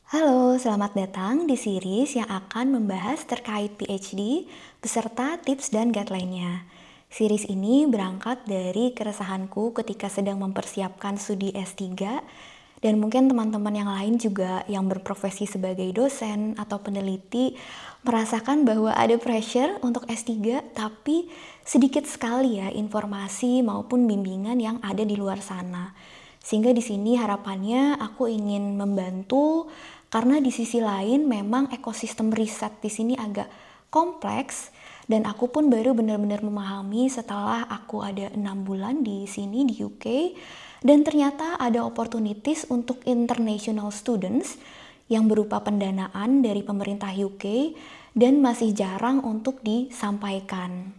Halo, selamat datang di series yang akan membahas terkait PhD beserta tips dan guideline-nya. Series ini berangkat dari keresahanku ketika sedang mempersiapkan studi S3 dan mungkin teman-teman yang lain juga yang berprofesi sebagai dosen atau peneliti merasakan bahwa ada pressure untuk S3 tapi sedikit sekali ya informasi maupun bimbingan yang ada di luar sana. Sehingga di sini harapannya aku ingin membantu karena di sisi lain memang ekosistem riset di sini agak kompleks dan aku pun baru benar-benar memahami setelah aku ada 6 bulan di sini di UK dan ternyata ada opportunities untuk international students yang berupa pendanaan dari pemerintah UK dan masih jarang untuk disampaikan.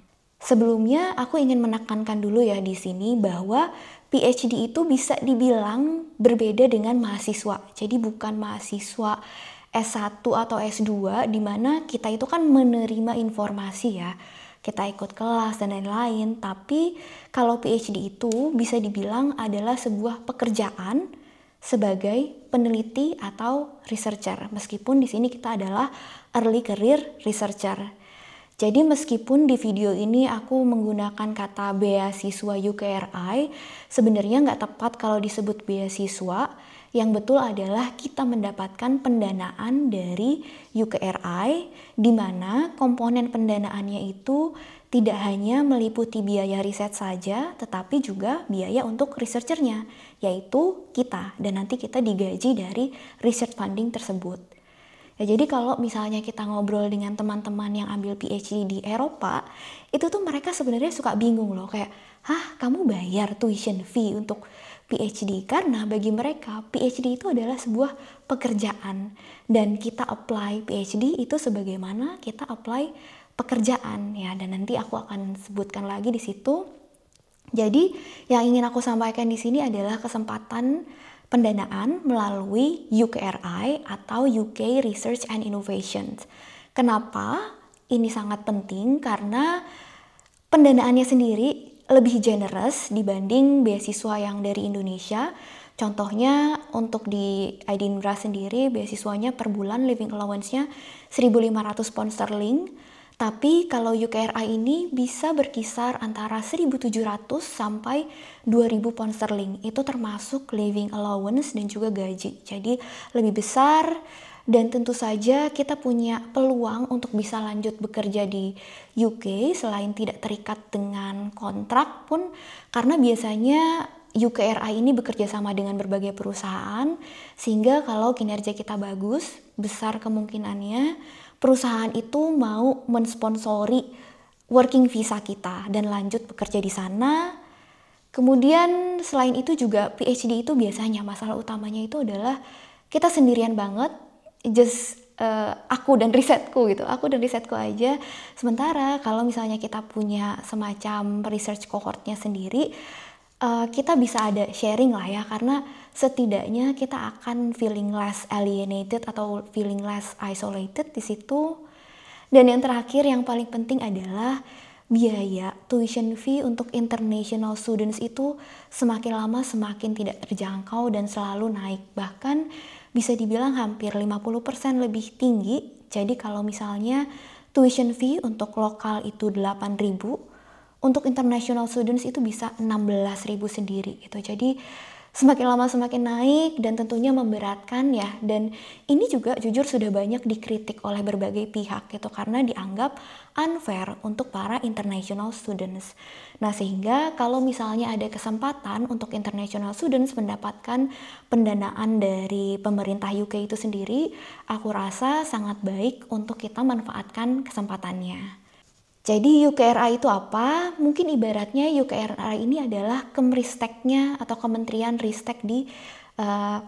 Sebelumnya aku ingin menekankan dulu ya di sini bahwa PhD itu bisa dibilang berbeda dengan mahasiswa. Jadi bukan mahasiswa S1 atau S2 di mana kita itu kan menerima informasi ya. Kita ikut kelas dan lain-lain, tapi kalau PhD itu bisa dibilang adalah sebuah pekerjaan sebagai peneliti atau researcher. Meskipun di sini kita adalah early career researcher. Jadi meskipun di video ini aku menggunakan kata beasiswa UKRI, sebenarnya nggak tepat kalau disebut beasiswa. Yang betul adalah kita mendapatkan pendanaan dari UKRI, di mana komponen pendanaannya itu tidak hanya meliputi biaya riset saja, tetapi juga biaya untuk researchernya, yaitu kita, dan nanti kita digaji dari research funding tersebut. Ya, jadi kalau misalnya kita ngobrol dengan teman-teman yang ambil PhD di Eropa, itu tuh mereka sebenarnya suka bingung loh, kayak, hah, kamu bayar tuition fee untuk PhD? Karena bagi mereka, PhD itu adalah sebuah pekerjaan. Dan kita apply PhD itu sebagaimana kita apply pekerjaan, ya. Dan nanti aku akan sebutkan lagi di situ. Jadi, yang ingin aku sampaikan di sini adalah kesempatan pendanaan melalui UKRI atau UK Research and Innovation. Kenapa? Ini sangat penting karena pendanaannya sendiri lebih generous dibanding beasiswa yang dari Indonesia. Contohnya untuk di Edinburgh sendiri beasiswanya per bulan living allowance-nya 1.500 pound sterling. Tapi kalau UKRI ini bisa berkisar antara 1.700 sampai 2.000 pound sterling. Itu termasuk living allowance dan juga gaji. Jadi lebih besar dan tentu saja kita punya peluang untuk bisa lanjut bekerja di UK selain tidak terikat dengan kontrak pun, karena biasanya UKRI ini bekerja sama dengan berbagai perusahaan, sehingga kalau kinerja kita bagus, besar kemungkinannya perusahaan itu mau mensponsori working visa kita dan lanjut bekerja di sana. Kemudian selain itu juga PhD itu biasanya masalah utamanya itu adalah kita sendirian banget, just aku dan risetku gitu, aku dan risetku aja. Sementara kalau misalnya kita punya semacam research cohortnya sendiri, kita bisa ada sharing lah ya, karena setidaknya kita akan feeling less alienated atau feeling less isolated di situ. Dan yang terakhir yang paling penting adalah biaya tuition fee untuk international students itu semakin lama semakin tidak terjangkau dan selalu naik. Bahkan bisa dibilang hampir 50% lebih tinggi. Jadi kalau misalnya tuition fee untuk lokal itu 8.000, untuk international students itu bisa 16.000 sendiri gitu. Jadi semakin lama semakin naik dan tentunya memberatkan ya. Dan ini juga jujur sudah banyak dikritik oleh berbagai pihak gitu, karena dianggap unfair untuk para international students. Nah, sehingga kalau misalnya ada kesempatan untuk international students mendapatkan pendanaan dari pemerintah UK itu sendiri, aku rasa sangat baik untuk kita manfaatkan kesempatannya. Jadi UKRI itu apa? Mungkin ibaratnya UKRI ini adalah Kemristeknya atau Kementerian Ristek di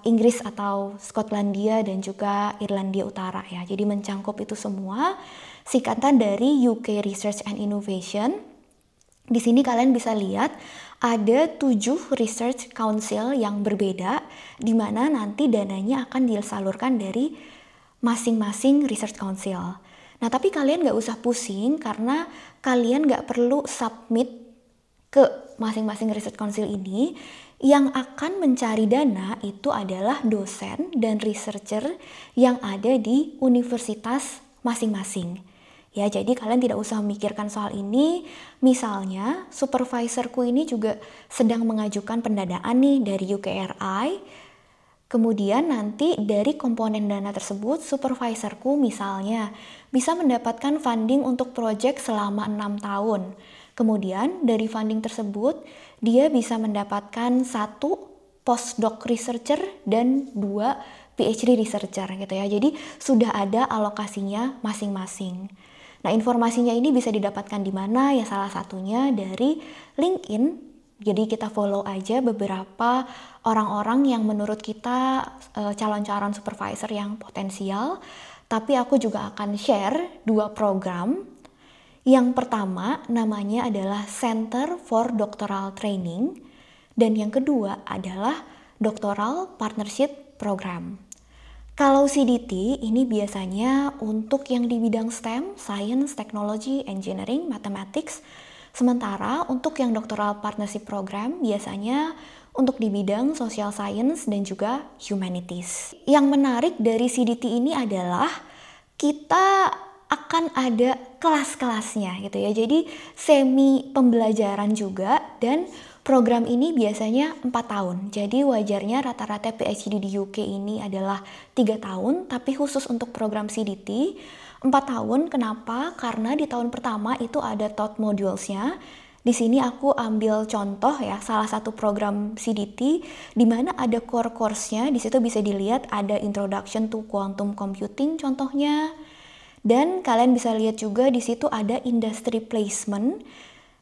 Inggris atau Skotlandia dan juga Irlandia Utara ya. Jadi mencangkup itu semua. Singkatan dari UK Research and Innovation. Di sini kalian bisa lihat ada 7 research council yang berbeda, di mana nanti dananya akan disalurkan dari masing-masing research council. Nah, tapi kalian nggak usah pusing karena kalian nggak perlu submit ke masing-masing research council ini. Yang akan mencari dana itu adalah dosen dan researcher yang ada di universitas masing-masing. Ya, jadi kalian tidak usah memikirkan soal ini. Misalnya, supervisorku ini juga sedang mengajukan pendanaan nih dari UKRI. Kemudian nanti dari komponen dana tersebut, supervisorku misalnya bisa mendapatkan funding untuk proyek selama 6 tahun. Kemudian dari funding tersebut, dia bisa mendapatkan 1 postdoc researcher dan 2 PhD researcher gitu ya. Jadi sudah ada alokasinya masing-masing. Nah, informasinya ini bisa didapatkan di mana? Ya salah satunya dari LinkedIn. Jadi kita follow aja beberapa orang-orang yang menurut kita calon-calon supervisor yang potensial. Tapi aku juga akan share 2 program. Yang pertama namanya adalah Center for Doctoral Training dan yang kedua adalah Doctoral Partnership Program. Kalau CDT ini biasanya untuk yang di bidang STEM, Science, Technology, Engineering, Mathematics. Sementara untuk yang Doctoral Partnership Program biasanya untuk di bidang Social Science dan juga Humanities. Yang menarik dari CDT ini adalah kita akan ada kelas-kelasnya gitu ya. Jadi semi pembelajaran juga dan program ini biasanya 4 tahun. Jadi wajarnya rata-rata PhD di UK ini adalah 3 tahun, tapi khusus untuk program CDT 4 tahun. Kenapa? Karena di tahun pertama itu ada thought modules-nya. Di sini aku ambil contoh ya, salah satu program CDT di mana ada core course-nya. Di situ bisa dilihat ada Introduction to Quantum Computing contohnya. Dan kalian bisa lihat juga di situ ada industry placement,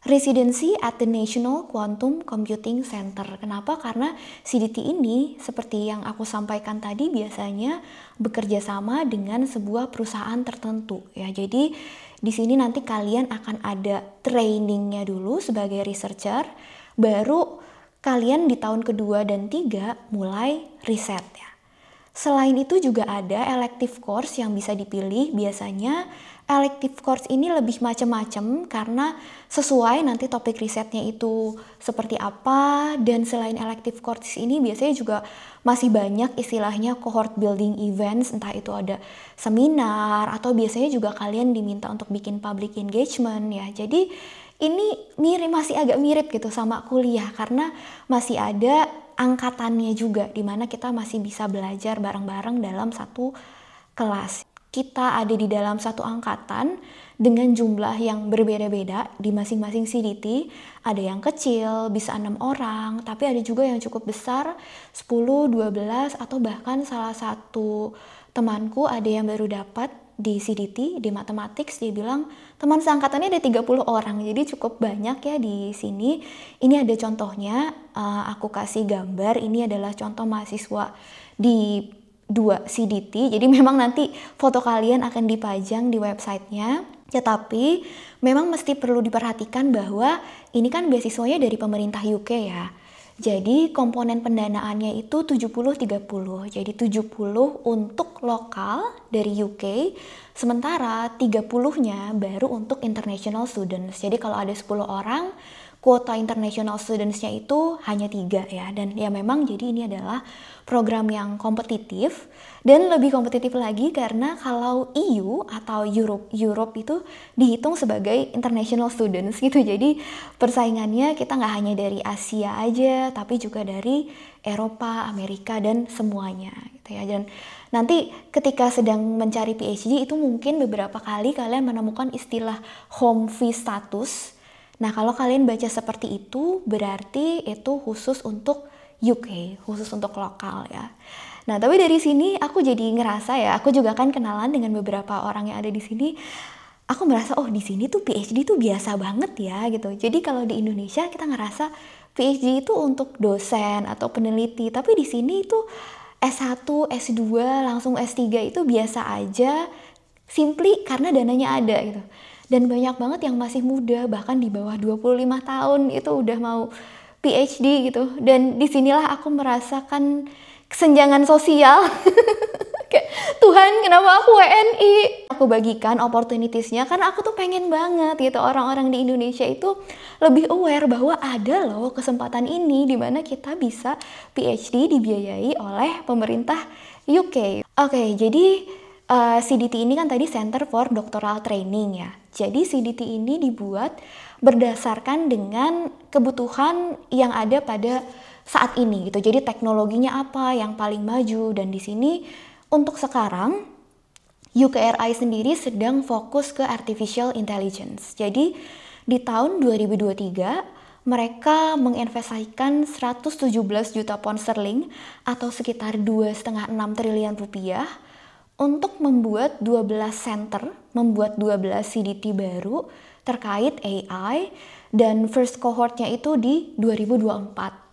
residency at the National Quantum Computing Center. Kenapa? Karena CDT ini seperti yang aku sampaikan tadi biasanya bekerja sama dengan sebuah perusahaan tertentu ya. Jadi di sini nanti kalian akan ada trainingnya dulu sebagai researcher, baru kalian di tahun kedua dan 3 mulai riset ya. Selain itu juga ada elective course yang bisa dipilih. Biasanya elective course ini lebih macam-macam karena sesuai nanti topik risetnya itu seperti apa. Dan selain elective course ini biasanya juga masih banyak istilahnya cohort building events, entah itu ada seminar atau biasanya juga kalian diminta untuk bikin public engagement ya. Jadi ini masih agak mirip gitu sama kuliah karena masih ada angkatannya juga di mana kita masih bisa belajar bareng-bareng dalam satu kelas. Kita ada di dalam satu angkatan dengan jumlah yang berbeda-beda di masing-masing CDT. Ada yang kecil, bisa 6 orang, tapi ada juga yang cukup besar, 10, 12, atau bahkan salah satu temanku ada yang baru dapat di CDT, di Mathematics, dia bilang teman seangkatannya ada 30 orang, jadi cukup banyak ya di sini. Ini ada contohnya, aku kasih gambar, ini adalah contoh mahasiswa di 2 CDT, jadi memang nanti foto kalian akan dipajang di websitenya. Tetapi memang mesti perlu diperhatikan bahwa ini kan beasiswanya dari pemerintah UK ya. Jadi komponen pendanaannya itu 70-30. Jadi 70 untuk lokal dari UK, sementara 30-nya baru untuk international students. Jadi kalau ada 10 orang, kuota international students-nya itu hanya 3 ya. Dan ya memang jadi ini adalah program yang kompetitif dan lebih kompetitif lagi karena kalau EU atau Europe itu dihitung sebagai international students gitu. Jadi persaingannya kita nggak hanya dari Asia aja, tapi juga dari Eropa, Amerika dan semuanya gitu ya. Dan nanti ketika sedang mencari PhD itu mungkin beberapa kali kalian menemukan istilah home fee status. Nah, kalau kalian baca seperti itu berarti itu khusus untuk UK, khusus untuk lokal ya. Nah, tapi dari sini aku jadi ngerasa ya, aku juga kan kenalan dengan beberapa orang yang ada di sini. Aku merasa, oh di sini tuh PhD tuh biasa banget ya gitu. Jadi kalau di Indonesia kita ngerasa PhD itu untuk dosen atau peneliti, tapi di sini itu S1, S2, langsung S3 itu biasa aja, simply karena dananya ada gitu. Dan banyak banget yang masih muda, bahkan di bawah 25 tahun itu udah mau PhD gitu. Dan disinilah aku merasakan kesenjangan sosial. Kayak, Tuhan kenapa aku WNI? aku bagikan opportunitiesnya karena aku tuh pengen banget gitu orang-orang di Indonesia itu lebih aware bahwa ada loh kesempatan ini di mana kita bisa PhD dibiayai oleh pemerintah UK. Oke, jadi CDT ini kan tadi Center for Doctoral Training ya. Jadi CDT ini dibuat berdasarkan dengan kebutuhan yang ada pada saat ini gitu. Jadi teknologinya apa yang paling maju, dan di sini untuk sekarang UKRI sendiri sedang fokus ke artificial intelligence. Jadi di tahun 2023 mereka menginvestasikan 117 juta pound sterling atau sekitar 2,6 triliun rupiah untuk membuat 12 center, membuat 12 CDT baru terkait AI, dan first cohortnya itu di 2024.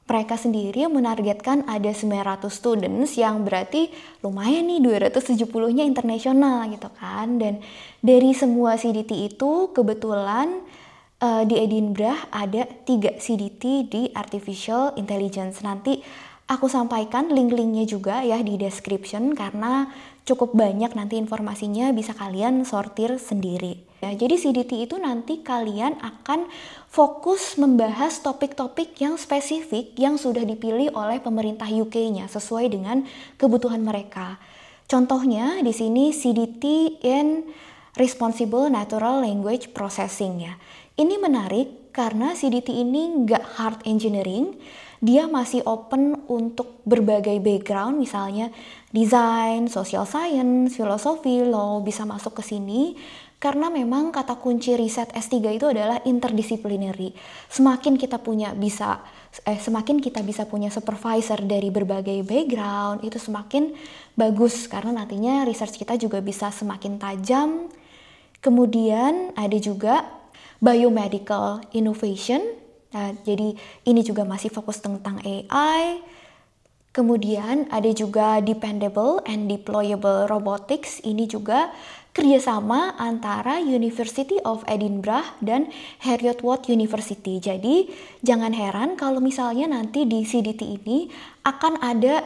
Mereka sendiri menargetkan ada 900 students yang berarti lumayan nih 270-nya internasional gitu kan. Dan dari semua CDT itu kebetulan di Edinburgh ada 3 CDT di Artificial Intelligence. Nanti aku sampaikan link-linknya juga ya di description karena cukup banyak nanti informasinya, bisa kalian sortir sendiri. Ya, jadi CDT itu nanti kalian akan fokus membahas topik-topik yang spesifik yang sudah dipilih oleh pemerintah UK-nya sesuai dengan kebutuhan mereka. Contohnya di sini CDT in Responsible Natural Language Processing ya. Ini menarik karena CDT ini nggak hard engineering, dia masih open untuk berbagai background, misalnya desain, social science, filosofi, law bisa masuk ke sini. Karena memang kata kunci riset S3 itu adalah interdisciplinary. Semakin kita bisa punya supervisor dari berbagai background, itu semakin bagus karena nantinya research kita juga bisa semakin tajam. Kemudian ada juga biomedical innovation. Nah, jadi ini juga masih fokus tentang AI. Kemudian ada juga dependable and deployable robotics. Ini juga kerjasama antara University of Edinburgh dan Heriot-Watt University. Jadi jangan heran kalau misalnya nanti di CDT ini akan ada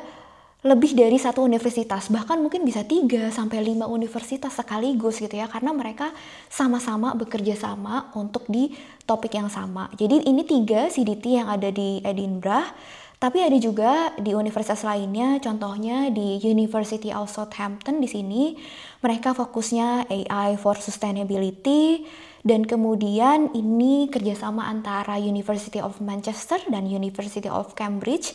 lebih dari satu universitas, bahkan mungkin bisa 3 sampai 5 universitas sekaligus gitu ya, karena mereka sama-sama bekerja sama untuk di topik yang sama. Jadi ini 3 CDT yang ada di Edinburgh. Tapi ada juga di universitas lainnya, contohnya di University of Southampton. Di sini mereka fokusnya AI for Sustainability, dan kemudian ini kerjasama antara University of Manchester dan University of Cambridge.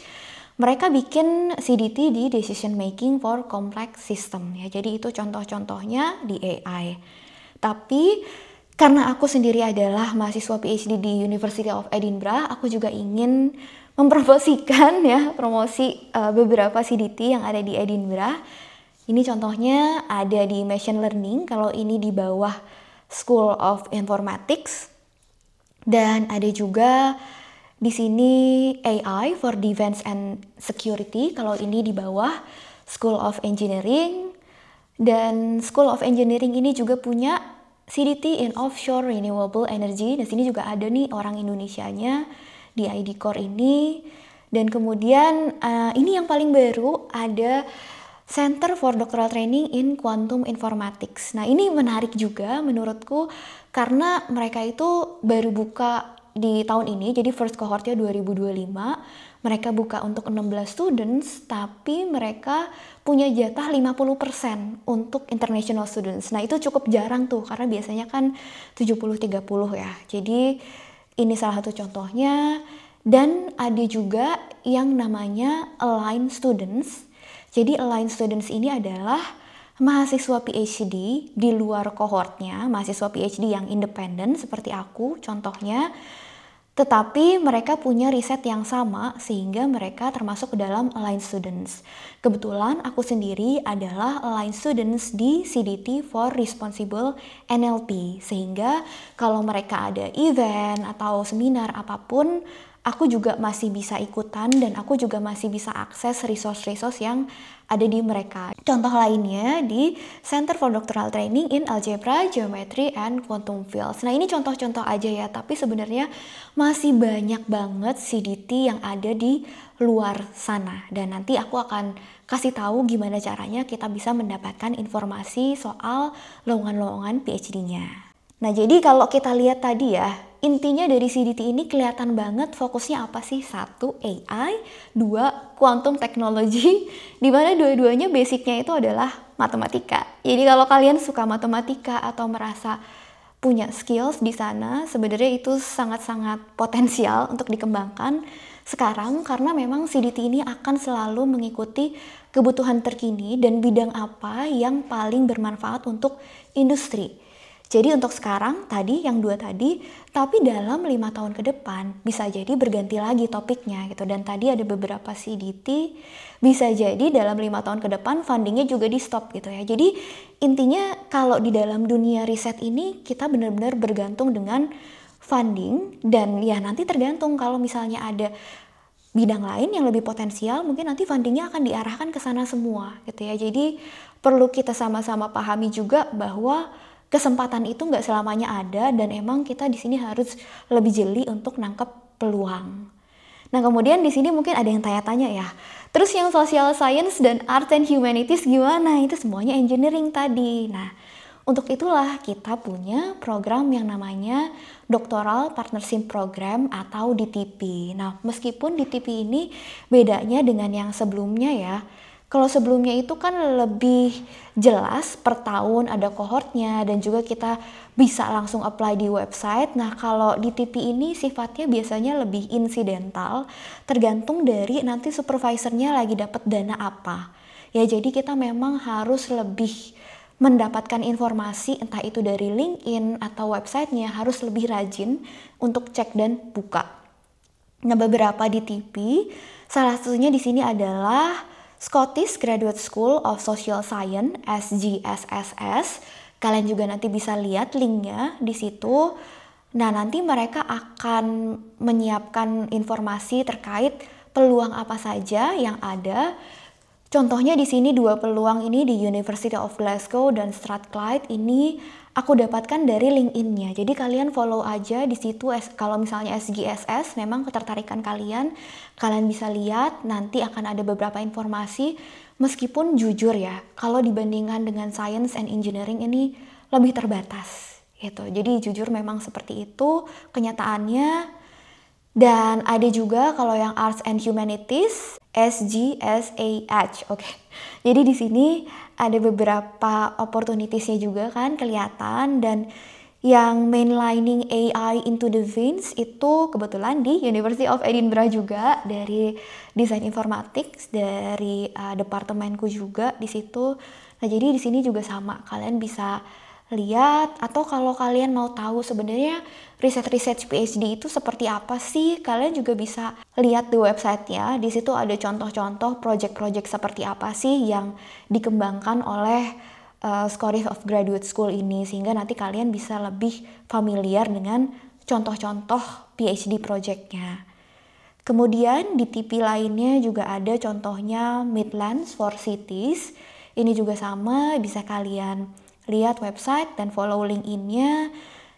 Mereka bikin CDT di Decision Making for Complex System ya. Jadi itu contoh-contohnya di AI. Tapi karena aku sendiri adalah mahasiswa PhD di University of Edinburgh, aku juga ingin mempromosikan ya, beberapa CDT yang ada di Edinburgh. Ini contohnya ada di Machine Learning, kalau ini di bawah School of Informatics. Dan ada juga di sini AI for Defense and Security, kalau ini di bawah School of Engineering. Dan School of Engineering ini juga punya CDT in Offshore Renewable Energy. Dan sini juga ada nih orang Indonesianya di ID Core ini. Dan kemudian ini yang paling baru, ada Center for Doctoral Training in Quantum Informatics. Nah ini menarik juga menurutku karena mereka itu baru buka di tahun ini, jadi first cohortnya 2025. Mereka buka untuk 16 students, tapi mereka punya jatah 50% untuk international students. Nah itu cukup jarang tuh, karena biasanya kan 70-30 ya. Jadi ini salah satu contohnya. Dan ada juga yang namanya Aligned Students. Jadi Aligned Students ini adalah mahasiswa PhD di luar kohortnya, mahasiswa PhD yang independen seperti aku contohnya. Tetapi mereka punya riset yang sama sehingga mereka termasuk ke dalam Aligned Students. Kebetulan aku sendiri adalah Aligned Students di CDT for Responsible NLP. Sehingga kalau mereka ada event atau seminar apapun, aku juga masih bisa ikutan dan aku juga masih bisa akses resource-resource yang ada di mereka. Contoh lainnya di Center for Doctoral Training in Algebra, Geometry, and Quantum Fields. Nah ini contoh-contoh aja ya, tapi sebenarnya masih banyak banget CDT yang ada di luar sana. Dan nanti aku akan kasih tahu gimana caranya kita bisa mendapatkan informasi soal lowongan-lowongan PhD-nya. Nah jadi kalau kita lihat tadi ya, intinya dari CDT ini kelihatan banget fokusnya apa sih? 1. AI, 2. Quantum Technology, di mana dua-duanya basicnya itu adalah matematika. Jadi kalau kalian suka matematika atau merasa punya skills di sana, sebenarnya itu sangat-sangat potensial untuk dikembangkan sekarang karena memang CDT ini akan selalu mengikuti kebutuhan terkini dan bidang apa yang paling bermanfaat untuk industri. Jadi untuk sekarang tadi yang 2 tadi, tapi dalam 5 tahun ke depan bisa jadi berganti lagi topiknya gitu. Dan tadi ada beberapa CDT, bisa jadi dalam 5 tahun ke depan fundingnya juga di stop gitu ya. Jadi intinya kalau di dalam dunia riset ini kita benar-benar bergantung dengan funding dan ya nanti tergantung kalau misalnya ada bidang lain yang lebih potensial mungkin nanti fundingnya akan diarahkan ke sana semua gitu ya. Jadi perlu kita sama-sama pahami juga bahwa kesempatan itu nggak selamanya ada dan emang kita di sini harus lebih jeli untuk nangkep peluang. Nah kemudian di sini mungkin ada yang tanya-tanya ya, terus yang social science dan art and humanities gimana? Itu semuanya engineering tadi. Nah untuk itulah kita punya program yang namanya Doctoral Partnership Program atau DTP. Nah meskipun DTP ini bedanya dengan yang sebelumnya ya. Kalau sebelumnya itu kan lebih jelas per tahun ada kohortnya dan juga kita bisa langsung apply di website. Nah kalau di TP ini sifatnya biasanya lebih insidental, tergantung dari nanti supervisornya lagi dapat dana apa. Ya jadi kita memang harus lebih mendapatkan informasi entah itu dari LinkedIn atau websitenya harus lebih rajin untuk cek dan buka. Nah beberapa di TP, salah satunya di sini adalah Scottish Graduate School of Social Science (SGSSS). Kalian juga nanti bisa lihat linknya di situ. Nah, nanti mereka akan menyiapkan informasi terkait peluang apa saja yang ada. Contohnya di sini 2 peluang ini di University of Glasgow dan Strathclyde ini aku dapatkan dari LinkedIn-nya. Jadi kalian follow aja di situ kalau misalnya SGSS memang ketertarikan kalian bisa lihat nanti akan ada beberapa informasi meskipun jujur ya, kalau dibandingkan dengan science and engineering ini lebih terbatas gitu. Jadi jujur memang seperti itu kenyataannya. Dan ada juga kalau yang Arts and Humanities, SGSAH. Oke. Jadi di sini ada beberapa opportunities-nya juga kan kelihatan dan yang mainlining AI into the veins itu kebetulan di University of Edinburgh juga dari desain informatics dari departemenku juga di situ. Nah, jadi di sini juga sama, kalian bisa lihat atau kalau kalian mau tahu sebenarnya riset-riset PhD itu seperti apa sih, kalian juga bisa lihat di websitenya. Di situ ada contoh-contoh project-project seperti apa sih yang dikembangkan oleh Scottish of Graduate School ini, sehingga nanti kalian bisa lebih familiar dengan contoh-contoh PhD projectnya. Kemudian di TP lainnya juga ada contohnya Midlands for Cities. Ini juga sama, bisa kalian lihat website dan follow LinkedIn-nya.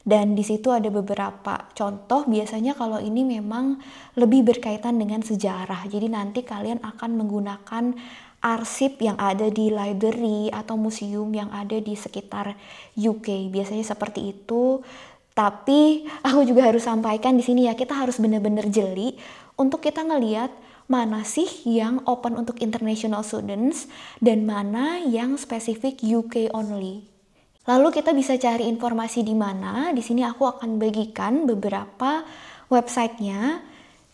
Dan di situ ada beberapa contoh, biasanya kalau ini memang lebih berkaitan dengan sejarah. Jadi nanti kalian akan menggunakan arsip yang ada di library atau museum yang ada di sekitar UK. Biasanya seperti itu. Tapi aku juga harus sampaikan di sini ya, kita harus benar-benar jeli untuk kita ngelihat mana sih yang open untuk international students dan mana yang spesifik UK only. Lalu kita bisa cari informasi di mana. Di sini aku akan bagikan beberapa websitenya.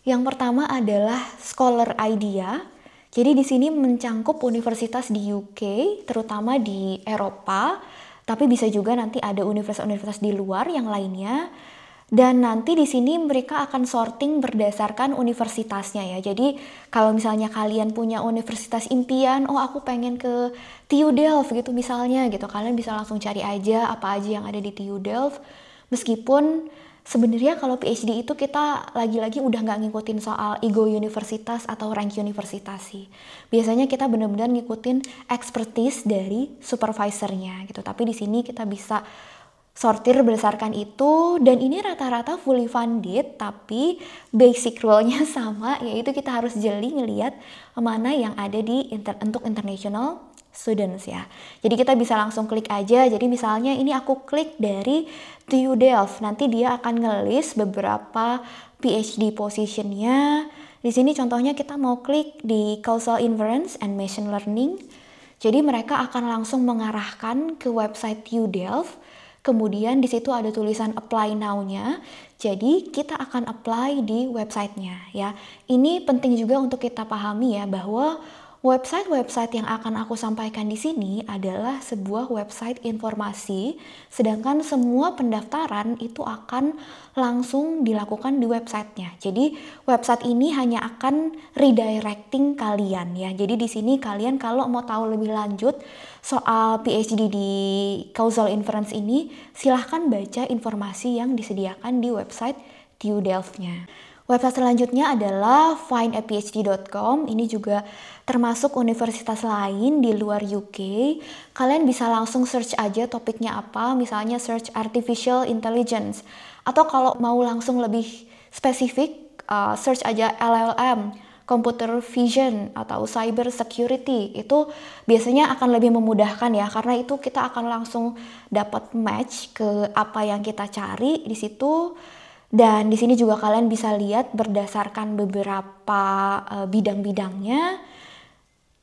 Yang pertama adalah Scholar Idea. Jadi di sini mencangkup universitas di UK, terutama di Eropa. Tapi bisa juga nanti ada universitas-universitas di luar yang lainnya. Dan nanti di sini mereka akan sorting berdasarkan universitasnya ya. Jadi kalau misalnya kalian punya universitas impian, oh aku pengen ke TU Delft gitu misalnya gitu, kalian bisa langsung cari aja apa aja yang ada di TU Delft. Meskipun Sebenarnya kalau PhD itu kita lagi-lagi udah nggak ngikutin soal ego universitas atau rank universitas sih. Biasanya kita benar-benar ngikutin expertise dari supervisornya gitu. Tapi di sini kita bisa sortir berdasarkan itu, dan ini rata-rata fully funded, tapi basic rule-nya sama, yaitu kita harus jeli ngelihat mana yang ada di untuk international students ya. Jadi kita bisa langsung klik aja. Jadi misalnya ini aku klik dari TU Delft, nanti dia akan ngelis beberapa PhD positionnya. Di sini contohnya kita mau klik di Causal Inference and Machine Learning. Jadi mereka akan langsung mengarahkan ke website TU Delft. Kemudian di situ ada tulisan apply now-nya. Jadi kita akan apply di websitenya ya. Ini penting juga untuk kita pahami ya, bahwa website-website yang akan aku sampaikan di sini adalah sebuah website informasi, sedangkan semua pendaftaran itu akan langsung dilakukan di websitenya. Jadi website ini hanya akan redirecting kalian ya. Jadi di sini kalian kalau mau tahu lebih lanjut soal PhD di Causal Inference ini, silahkan baca informasi yang disediakan di website TU Delft-nya. Website selanjutnya adalah findaphd.com. Ini juga termasuk universitas lain di luar UK. Kalian bisa langsung search aja topiknya apa, misalnya search artificial intelligence. Atau kalau mau langsung lebih spesifik, search aja LLM, computer vision, atau cyber security. Itu biasanya akan lebih memudahkan ya, karena itu kita akan langsung dapat match ke apa yang kita cari di situ. Dan di sini juga kalian bisa lihat berdasarkan beberapa bidang-bidangnya.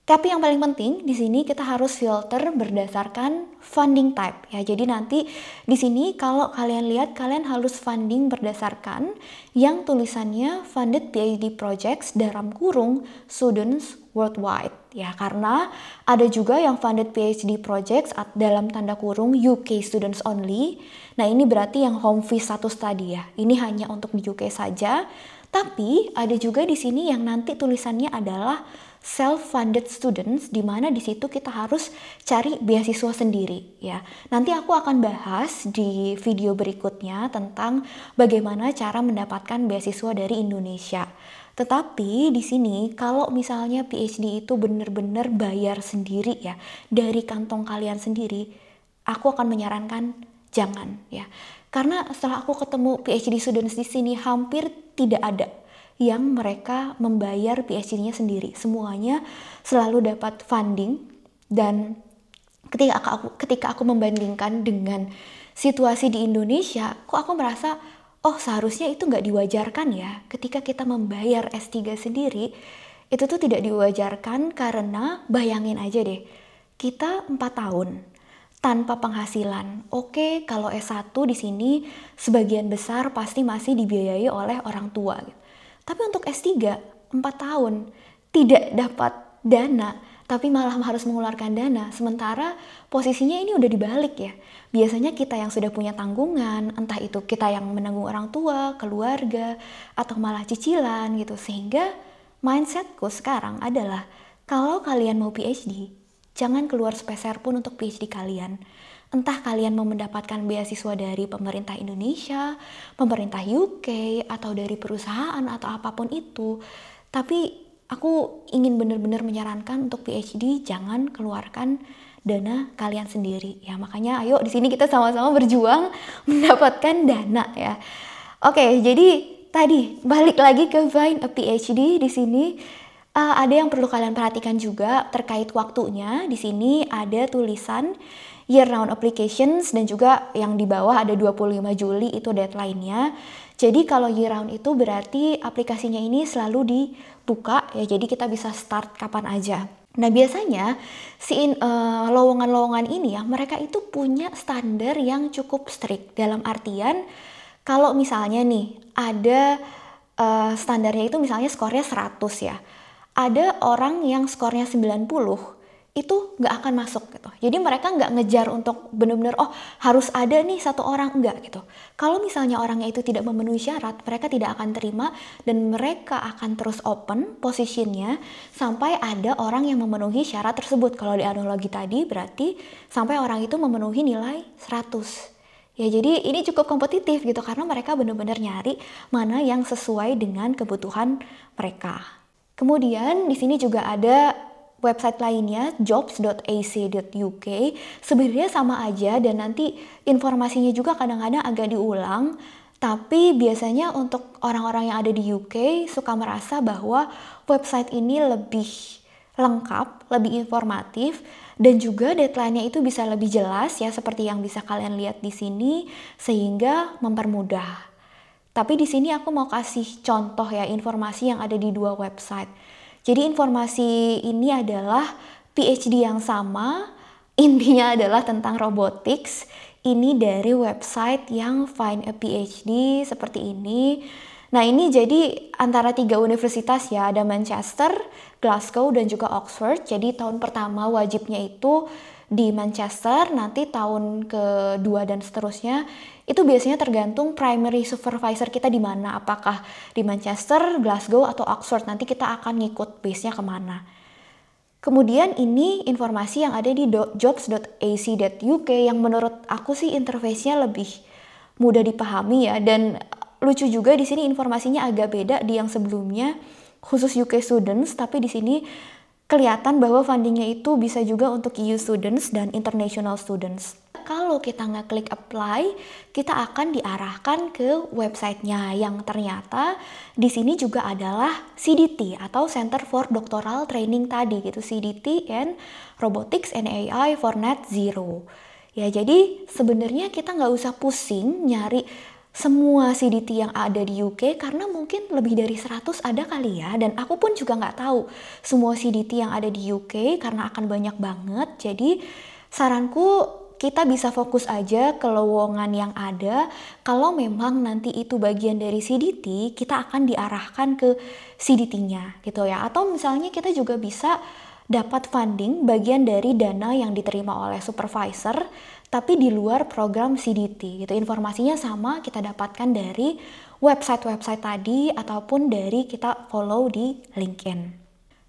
Tapi yang paling penting di sini kita harus filter berdasarkan funding type ya. Jadi nanti di sini kalau kalian lihat, kalian harus funding berdasarkan yang tulisannya funded PhD projects dalam kurung students worldwide ya, karena ada juga yang funded PhD projects dalam tanda kurung UK students only. Nah ini berarti yang home visa status tadi ya, ini hanya untuk di UK saja. Tapi ada juga di sini yang nanti tulisannya adalah self-funded students, di mana di situ kita harus cari beasiswa sendiri ya. Nanti aku akan bahas di video berikutnya tentang bagaimana cara mendapatkan beasiswa dari Indonesia. Tetapi di sini kalau misalnya PhD itu benar-benar bayar sendiri ya, dari kantong kalian sendiri, aku akan menyarankan jangan ya. Karena setelah aku ketemu PhD students di sini, hampir tidak ada yang mereka membayar PhD-nya sendiri. Semuanya selalu dapat funding. Dan ketika aku membandingkan dengan situasi di Indonesia, kok aku merasa, oh seharusnya itu nggak diwajarkan ya. Ketika kita membayar S3 sendiri, itu tuh tidak diwajarkan, karena bayangin aja deh, kita 4 tahun tanpa penghasilan. Oke, kalau S1 di sini sebagian besar pasti masih dibiayai oleh orang tua gitu. Tapi untuk S3, 4 tahun tidak dapat dana, tapi malah harus mengeluarkan dana. Sementara posisinya ini udah dibalik ya. Biasanya kita yang sudah punya tanggungan, entah itu kita yang menanggung orang tua, keluarga, atau malah cicilan gitu. Sehingga mindsetku sekarang adalah, kalau kalian mau PhD, jangan keluar sepeser pun untuk PhD kalian. Entah kalian mau mendapatkan beasiswa dari pemerintah Indonesia, pemerintah UK, atau dari perusahaan atau apapun itu. Tapi aku ingin benar-benar menyarankan untuk PhD jangan keluarkan dana kalian sendiri ya. Makanya ayo di sini kita sama-sama berjuang mendapatkan dana ya. Oke, jadi tadi balik lagi ke Find a PhD di sini. Ada yang perlu kalian perhatikan juga terkait waktunya. Di sini ada tulisan year round applications, dan juga yang di bawah ada 25 Juli itu deadline-nya. Jadi kalau year round itu berarti aplikasinya ini selalu dibuka ya, jadi kita bisa start kapan aja. Nah biasanya lowongan-lowongan ini ya, mereka itu punya standar yang cukup strict. Dalam artian kalau misalnya nih ada standarnya itu misalnya skornya 100 ya, ada orang yang skornya 90, itu nggak akan masuk gitu. Jadi mereka nggak ngejar untuk benar-benar harus ada nih satu orang, enggak gitu. Kalau misalnya orangnya itu tidak memenuhi syarat, mereka tidak akan terima, dan mereka akan terus open positionnya sampai ada orang yang memenuhi syarat tersebut. Kalau di analogi tadi berarti sampai orang itu memenuhi nilai 100 Ya jadi ini cukup kompetitif gitu karena mereka benar-benar nyari mana yang sesuai dengan kebutuhan mereka. Kemudian di sini juga ada website lainnya jobs.ac.uk. Sebenarnya sama aja dan nanti informasinya juga kadang-kadang agak diulang. Tapi biasanya untuk orang-orang yang ada di UK suka merasa bahwa website ini lebih lengkap, lebih informatif, dan juga deadline-nya itu bisa lebih jelas ya seperti yang bisa kalian lihat di sini sehingga mempermudah. Tapi di sini aku mau kasih contoh ya informasi yang ada di dua website. Jadi informasi ini adalah PhD yang sama, intinya adalah tentang robotics. Ini dari website yang Find a PhD seperti ini. Nah ini jadi antara 3 universitas ya, ada Manchester, Glasgow, dan juga Oxford. Jadi tahun pertama wajibnya itu di Manchester, nanti tahun kedua dan seterusnya itu biasanya tergantung primary supervisor kita di mana, apakah di Manchester, Glasgow, atau Oxford. Nanti kita akan ngikut base-nya kemana. Kemudian ini informasi yang ada di jobs.ac.uk yang menurut aku sih interface-nya lebih mudah dipahami ya, dan lucu juga di sini informasinya agak beda di yang sebelumnya khusus UK students, tapi di sini kelihatan bahwa fundingnya itu bisa juga untuk EU students dan international students. Kalau kita ngeklik apply, kita akan diarahkan ke websitenya yang ternyata di sini juga adalah CDT atau Center for Doctoral Training tadi gitu, CDT and Robotics and AI for Net Zero. Ya jadi sebenarnya kita nggak usah pusing nyari semua CDT yang ada di UK karena mungkin lebih dari 100 ada kali ya, dan aku pun juga nggak tahu semua CDT yang ada di UK karena akan banyak banget. Jadi saranku kita bisa fokus aja ke lowongan yang ada. Kalau memang nanti itu bagian dari CDT, kita akan diarahkan ke CDT-nya gitu ya. Atau misalnya kita juga bisa dapat funding bagian dari dana yang diterima oleh supervisor, tapi di luar program CDT gitu. Informasinya sama kita dapatkan dari website-website tadi ataupun dari kita follow di LinkedIn.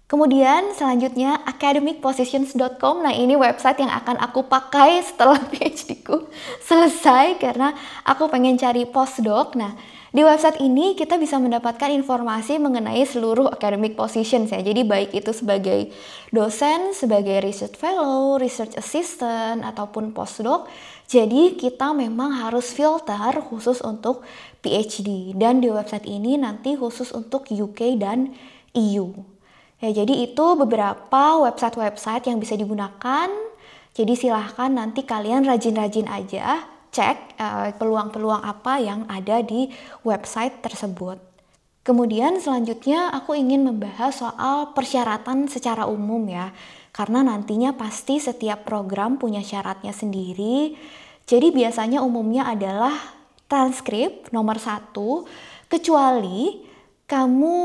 Kemudian selanjutnya academicpositions.com. Nah ini website yang akan aku pakai setelah PhD-ku selesai karena aku pengen cari postdoc. Nah di website ini kita bisa mendapatkan informasi mengenai seluruh academic positions ya. Jadi baik itu sebagai dosen, sebagai research fellow, research assistant, ataupun postdoc. Jadi kita memang harus filter khusus untuk PhD. Dan di website ini nanti khusus untuk UK dan EU. Ya, jadi itu beberapa website-website yang bisa digunakan. Jadi silahkan nanti kalian rajin-rajin aja cek peluang-peluang apa yang ada di website tersebut. Kemudian selanjutnya aku ingin membahas soal persyaratan secara umum ya. Karena nantinya pasti setiap program punya syaratnya sendiri. Jadi biasanya umumnya adalah transkrip nomor 1, kecuali kamu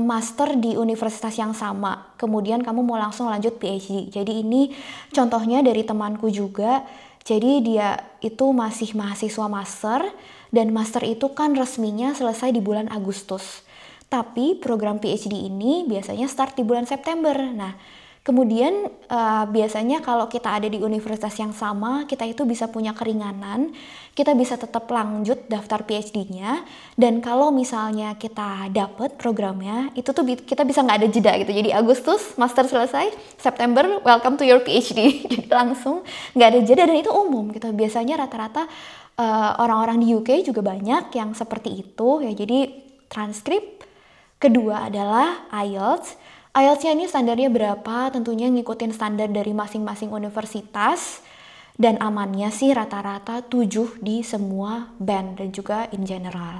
master di universitas yang sama, kemudian kamu mau langsung lanjut PhD. Jadi ini contohnya dari temanku juga. Jadi dia itu masih mahasiswa master, dan master itu kan resminya selesai di bulan Agustus. Tapi program PhD ini biasanya start di bulan September. Nah, kemudian biasanya kalau kita ada di universitas yang sama, kita itu bisa punya keringanan, kita bisa tetap lanjut daftar PhD-nya, dan kalau misalnya kita dapat programnya, itu tuh kita bisa nggak ada jeda gitu. Jadi Agustus, master selesai, September, welcome to your PhD. Jadi langsung nggak ada jeda, dan itu umum gitu. Biasanya rata-rata orang-orang di UK juga banyak yang seperti itu ya. Jadi transkrip. Kedua adalah IELTS. IELTS-nya ini standarnya berapa? Tentunya ngikutin standar dari masing-masing universitas. Dan amannya sih rata-rata 7 di semua band dan juga in general.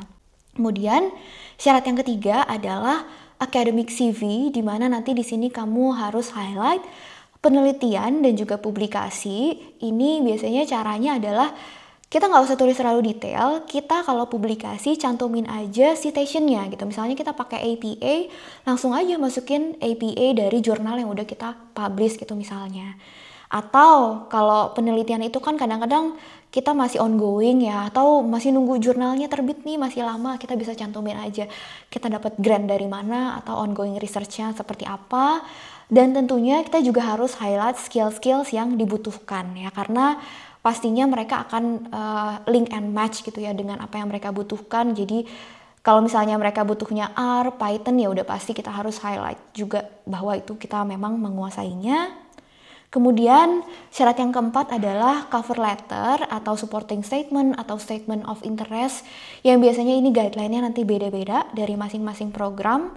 Kemudian syarat yang ketiga adalah academic CV, di mana nanti di sini kamu harus highlight penelitian dan juga publikasi. Ini biasanya caranya adalah kita nggak usah tulis terlalu detail, kita kalau publikasi cantumin aja citation-nya gitu. Misalnya kita pakai APA, langsung aja masukin APA dari jurnal yang udah kita publish gitu misalnya. Atau kalau penelitian itu kan kadang-kadang kita masih ongoing ya, atau masih nunggu jurnalnya terbit nih, masih lama, kita bisa cantumin aja kita dapat grant dari mana atau ongoing research-nya seperti apa. Dan tentunya kita juga harus highlight skill-skills yang dibutuhkan ya, karena pastinya mereka akan link and match gitu ya dengan apa yang mereka butuhkan. Jadi kalau misalnya mereka butuhnya R, Python, ya udah pasti kita harus highlight juga bahwa itu kita memang menguasainya. Kemudian syarat yang keempat adalah cover letter atau supporting statement atau statement of interest, yang biasanya ini guideline-nya nanti beda-beda dari masing-masing program.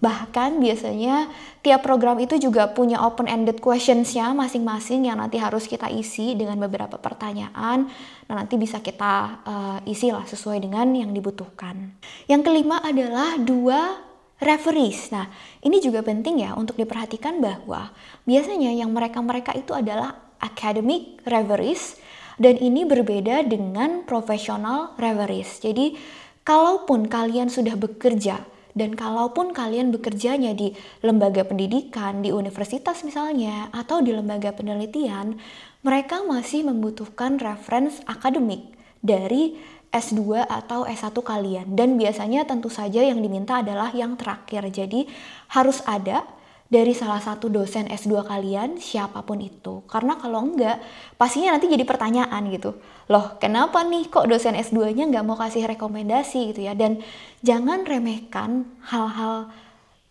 Bahkan biasanya tiap program itu juga punya open-ended questions-nya masing-masing yang nanti harus kita isi dengan beberapa pertanyaan. Nah, nanti bisa kita isi lah sesuai dengan yang dibutuhkan. Yang kelima adalah 2 referees. Nah, ini juga penting ya untuk diperhatikan bahwa biasanya yang mereka-mereka itu adalah academic referees dan ini berbeda dengan professional referees. Jadi, kalaupun kalian sudah bekerja dan kalaupun kalian bekerjanya di lembaga pendidikan, di universitas misalnya, atau di lembaga penelitian, mereka masih membutuhkan reference akademik dari S2 atau S1 kalian. Dan biasanya tentu saja yang diminta adalah yang terakhir. Jadi harus ada dari salah satu dosen S2 kalian, siapapun itu. Karena kalau enggak, pastinya nanti jadi pertanyaan gitu. Loh, kenapa nih kok dosen S2-nya nggak mau kasih rekomendasi gitu ya. Dan jangan remehkan hal-hal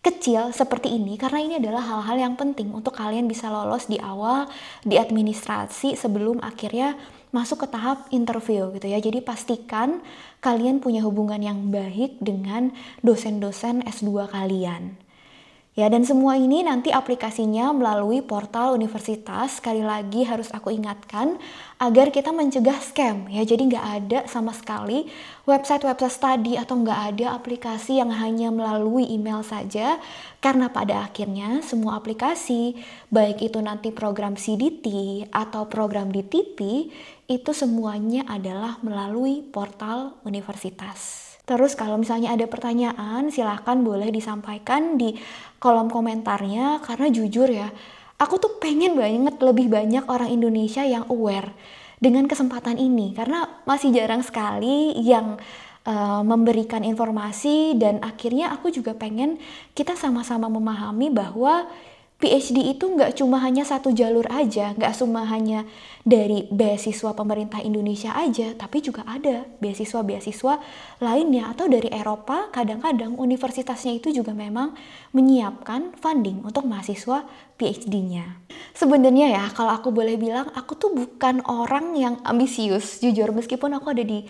kecil seperti ini, karena ini adalah hal-hal yang penting untuk kalian bisa lolos di awal di administrasi sebelum akhirnya masuk ke tahap interview gitu ya. Jadi pastikan kalian punya hubungan yang baik dengan dosen-dosen S2 kalian. Ya, dan semua ini nanti aplikasinya melalui portal universitas. Sekali lagi harus aku ingatkan agar kita mencegah scam ya. Jadi nggak ada sama sekali website-website study atau nggak ada aplikasi yang hanya melalui email saja. Karena pada akhirnya semua aplikasi, baik itu nanti program CDT atau program DTP, itu semuanya adalah melalui portal universitas. Terus kalau misalnya ada pertanyaan, silahkan boleh disampaikan di kolom komentarnya, karena jujur ya, aku tuh pengen banget lebih banyak orang Indonesia yang aware dengan kesempatan ini, karena masih jarang sekali yang memberikan informasi, dan akhirnya aku juga pengen kita sama-sama memahami bahwa PhD itu nggak cuma hanya satu jalur aja, nggak cuma hanya dari beasiswa pemerintah Indonesia aja, tapi juga ada beasiswa-beasiswa lainnya, atau dari Eropa. Kadang-kadang universitasnya itu juga memang menyiapkan funding untuk mahasiswa PhD-nya. Sebenarnya ya, kalau aku boleh bilang, aku tuh bukan orang yang ambisius, jujur. Meskipun aku ada di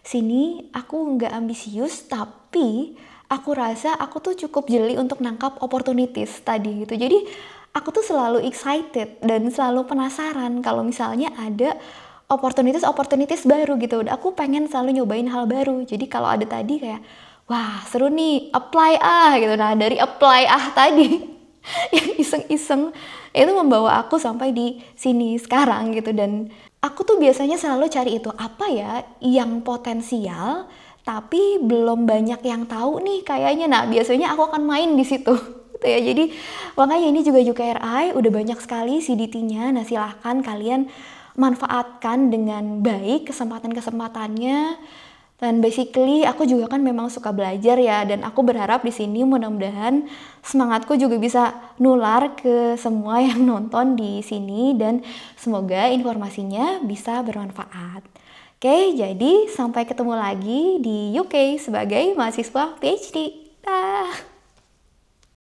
sini, aku nggak ambisius, tapi aku rasa aku tuh cukup jeli untuk nangkap opportunities tadi gitu. Jadi aku tuh selalu excited dan selalu penasaran kalau misalnya ada opportunities baru gitu. Aku pengen selalu nyobain hal baru. Jadi kalau ada tadi kayak, wah seru nih, apply gitu. Nah dari apply tadi yang iseng-iseng itu membawa aku sampai di sini sekarang gitu. Dan aku tuh biasanya selalu cari itu, apa ya yang potensial tapi belum banyak yang tahu nih kayaknya. Nah biasanya aku akan main di situ gitu ya. Jadi makanya ini juga UKRI udah banyak sekali CDT-nya. Nah silahkan kalian manfaatkan dengan baik kesempatan-kesempatannya. Dan basically aku juga kan memang suka belajar ya, dan aku berharap di sini mudah-mudahan semangatku juga bisa nular ke semua yang nonton di sini, dan semoga informasinya bisa bermanfaat. Oke, jadi sampai ketemu lagi di UK sebagai mahasiswa PhD.